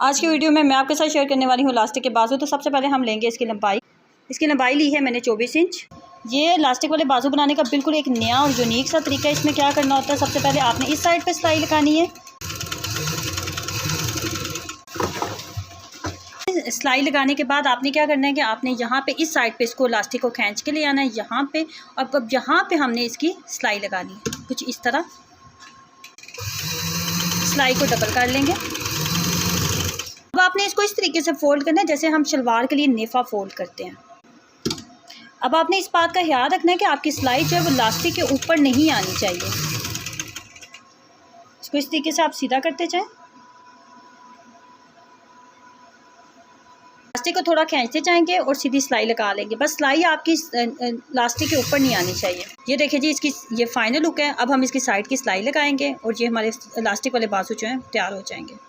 आज की वीडियो में मैं आपके साथ शेयर करने वाली हूँ इलास्टिक के बाजू। तो सबसे पहले हम लेंगे इसकी लंबाई ली है मैंने 24 इंच। ये इलास्टिक वाले बाजू बनाने का बिल्कुल एक नया और यूनिक सा तरीका है। इसमें क्या करना होता है, सबसे पहले आपने इस साइड पे सिलाई लगानी है। सिलाई लगाने के बाद आपने क्या करना है कि आपने यहाँ पे इस साइड पे इसको इलास्टिक को खींच के ले आना है यहाँ पे। अब यहाँ पे हमने इसकी सिलाई लगानी है कुछ इस तरह। सिलाई को डबल कर लेंगे। अब आपने इसको इस तरीके से फोल्ड करना है जैसे हम शलवार के लिए नेफा फोल्ड करते हैं। अब आपने इस बात का ख्याल रखना है कि आपकी सिलाई जो है वो इलास्टिक के ऊपर नहीं आनी चाहिए। इसको इस तरीके से आप सीधा करते जाएं। इलास्टिक को थोड़ा खींचते जाएंगे और सीधी सिलाई लगा लेंगे। बस सिलाई आपकी इलास्टिक के ऊपर नहीं आनी चाहिए। ये देखिए जी, इसकी ये फाइनल लुक है। अब हम इसकी साइड की सिलाई लगाएंगे और ये हमारे इलास्टिक वाले बाजू जो हैं तैयार हो जाएंगे।